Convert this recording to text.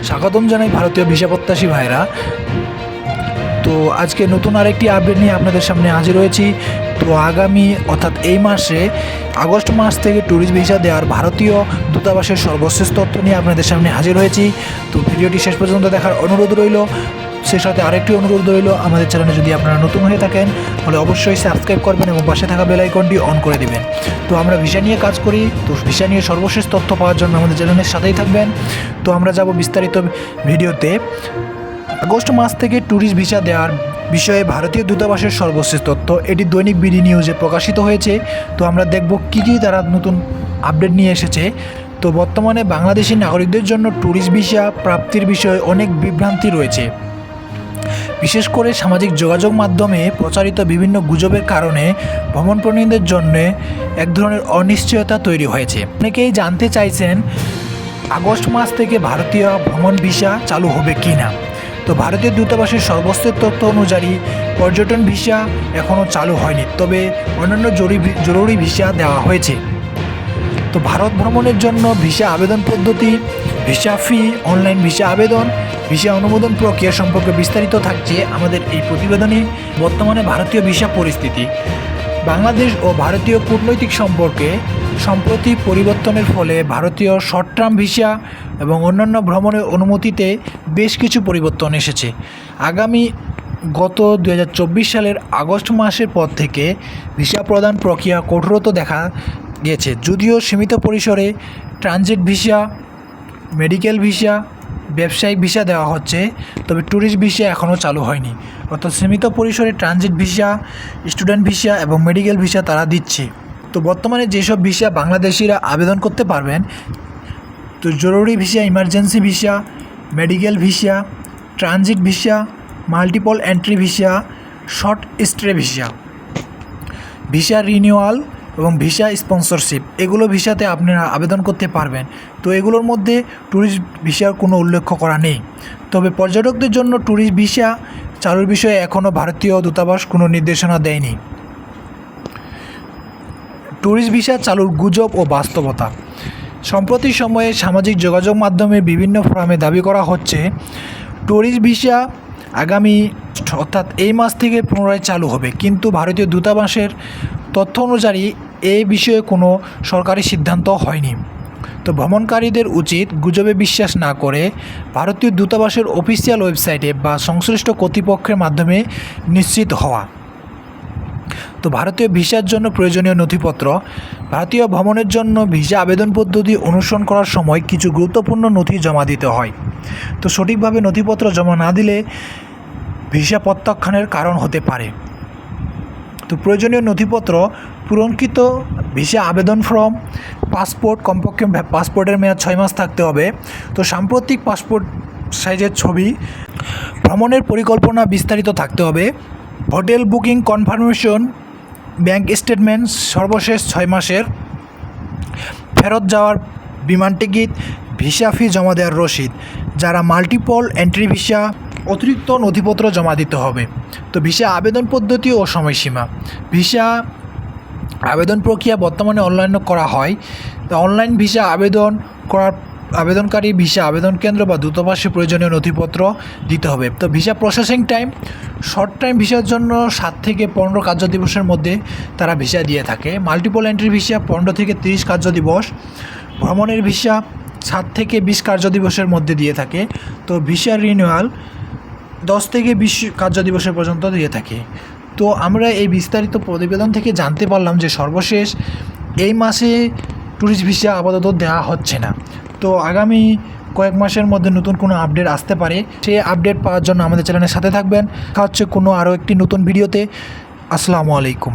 স্বাগতম জানাই ভারতীয় ভিসা প্রত্যাশী ভাইরা। তো আজকে নতুন আরেকটি আপডেট নিয়ে আপনাদের সামনে হাজির হয়েছি। তো আগামী অর্থাৎ এই মাসে আগস্ট মাস থেকে ট্যুরিস্ট ভিসা দেওয়ার ভারতীয় দূতাবাসের সর্বশেষ তথ্য নিয়ে আপনাদের সামনে হাজির হয়েছি। তো ভিডিওটি শেষ পর্যন্ত দেখার অনুরোধ রইল। সে সাথে আরেকটি অনুরোধ রইল, আমাদের চ্যানেলে যদি আপনারা নতুন হয়ে থাকেন তাহলে অবশ্যই সাবস্ক্রাইব করবেন এবং পাশে থাকা বেল আইকনটি অন করে দিবেন। তো আমরা ভিসা নিয়ে কাজ করি, তো ভিসা নিয়ে সর্বশেষ তথ্য পাওয়ার জন্য আমাদের চ্যানেলের সাথেই থাকবেন। তো আমরা যাব বিস্তারিত ভিডিওতে। আগস্ট মাস থেকে ট্যুরিস্ট ভিসা দেওয়ার বিষয়ে ভারতীয় দূতাবাসের সর্বশেষ তথ্য, এটি দৈনিক বিডি নিউজে প্রকাশিত হয়েছে। তো আমরা দেখব কী কী তারা নতুন আপডেট নিয়ে এসেছে। তো বর্তমানে বাংলাদেশি নাগরিকদের জন্য ট্যুরিস্ট ভিসা প্রাপ্তির বিষয়ে অনেক বিভ্রান্তি রয়েছে। বিশেষ করে সামাজিক যোগাযোগ মাধ্যমে প্রচারিত বিভিন্ন গুজবের কারণে ভ্রমণপ্রেমীদের জন্য এক ধরনের অনিশ্চয়তা তৈরি হয়েছে। অনেকেই জানতে চাইছেন আগস্ট মাস থেকে ভারতীয় ভ্রমণ ভিসা চালু হবে কি না। তো ভারতীয় দূতাবাসের সর্বশেষ তথ্য অনুযায়ী পর্যটন ভিসা এখনও চালু হয়নি, তবে অন্যান্য জরুরি ভিসা দেওয়া হয়েছে। তো ভারত ভ্রমণের জন্য ভিসা আবেদন পদ্ধতি, ভিসা ফি, অনলাইন ভিসা আবেদন, ভিসা অনুমোদন প্রক্রিয়া সম্পর্কে বিস্তারিত থাকছে আমাদের এই প্রতিবেদনে। বর্তমানে ভারতীয় ভিসা পরিস্থিতি, বাংলাদেশ ও ভারতীয় কূটনৈতিক সম্পর্কে সম্প্রতি পরিবর্তনের ফলে ভারতীয় শর্ট টার্ম ভিসা এবং অন্যান্য ভ্রমণের অনুমতিতে বেশ কিছু পরিবর্তন এসেছে। গত 2024 সালের আগস্ট মাসের পর থেকে ভিসা প্রদান প্রক্রিয়া কঠোরতা দেখা গিয়েছে। যদিও সীমিত পরিসরে ট্রানজিট ভিসা, মেডিকেল ভিসা, ব্যবসায়িক ভিসা দেওয়া হচ্ছে, তবে ট্যুরিস্ট ভিসা এখনও চালু হয়নি। অর্থাৎ সীমিত পরিসরে ট্রানজিট ভিসা, স্টুডেন্ট ভিসা এবং মেডিকেল ভিসা তারা দিচ্ছে। তো বর্তমানে যেসব ভিসা বাংলাদেশিরা আবেদন করতে পারবেন, তো জরুরি visa, emergency visa, medical visa, transit visa, multiple entry visa, short stay visa, visa renewal এবং ভিসা স্পন্সরশিপ, এগুলো ভিসাতে আপনারা আবেদন করতে পারবেন। তো এগুলোর মধ্যে ট্যুরিস্ট ভিসার কোনো উল্লেখ করা নেই। তবে পর্যটকদের জন্য ট্যুরিস্ট ভিসা চালুর বিষয়ে এখনও ভারতীয় দূতাবাস কোনো নির্দেশনা দেয়নি। ট্যুরিস্ট ভিসা চালুর গুজব ও বাস্তবতা, সম্প্রতি সময়ে সামাজিক যোগাযোগ মাধ্যমে বিভিন্ন ফোরামে দাবি করা হচ্ছে ট্যুরিস্ট ভিসা আগামী অর্থাৎ এই মাস থেকে পুনরায় চালু হবে, কিন্তু ভারতীয় দূতাবাসের তথ্য অনুযায়ী এই বিষয়ে কোনো সরকারি সিদ্ধান্ত হয়নি। তো ভ্রমণকারীদের উচিত গুজবে বিশ্বাস না করে ভারতীয় দূতাবাসের অফিসিয়াল ওয়েবসাইটে বা সংশ্লিষ্ট কর্তৃপক্ষের মাধ্যমে নিশ্চিত হওয়া। তো ভারতীয় ভিসার জন্য প্রয়োজনীয় নথিপত্র, ভারতীয় ভ্রমণের জন্য ভিসা আবেদন পদ্ধতি অনুসরণ করার সময় কিছু গুরুত্বপূর্ণ নথি জমা দিতে হয়। তো সঠিকভাবে নথিপত্র জমা না দিলে ভিসা প্রত্যাখ্যানের কারণ হতে পারে। তো প্রয়োজনীয় নথিপত্র পূরণকৃত ভিসা আবেদন ফর্ম, পাসপোর্ট, কমপক্ষে পাসপোর্টের মেয়াদ 6 মাস থাকতে হবে। তো সাম্প্রতিক পাসপোর্ট সাইজের ছবি, ভ্রমণের পরিকল্পনা বিস্তারিত থাকতে হবে, hotel booking confirmation, bank statement সর্বশেষ 6 মাসের, ফেরত যাওয়ার বিমান টিকিট, ভিসা ফি জমা দেওয়ার রসিদ। যারা মাল্টিপল এন্ট্রি ভিসা, অতিরিক্ত নথিপত্র জমা দিতে হবে। তো ভিসা আবেদন পদ্ধতি ও সময়সীমা, ভিসা আবেদন প্রক্রিয়া বর্তমানে অনলাইনে করা হয়। তো অনলাইন ভিসা আবেদনকারী ভিসা আবেদন কেন্দ্র বা দূতাবাসে প্রয়োজনীয় নথিপত্র দিতে হবে। তো visa processing time, short time ভিসার জন্য 7 থেকে 15 কার্যদিবসের মধ্যে তারা ভিসা দিয়ে থাকে। মাল্টিপল এন্ট্রি ভিসা 15 থেকে 30 কার্যদিবস, ভ্রমণের ভিসা 7 থেকে 20 কার্যদিবসের মধ্যে দিয়ে থাকে। তো ভিসা রিনিউয়াল 10 থেকে 20 কার্যদিবসের পর্যন্ত দিয়ে থাকে। তো আমরা এই বিস্তারিত প্রতিবেদন থেকে জানতে পারলাম যে সর্বশেষ এই মাসে ট্যুরিস্ট ভিসা আপাতত দেওয়া হচ্ছে না। তো আগামী কয়েক মাসের মধ্যে নতুন কোনো আপডেট আসতে পারে। সেই আপডেট পাওয়ার জন্য আমাদের চ্যানেলের সাথে থাকবেন। দেখা হচ্ছে কোনো আরও একটি নতুন ভিডিওতে। আসসালামু আলাইকুম।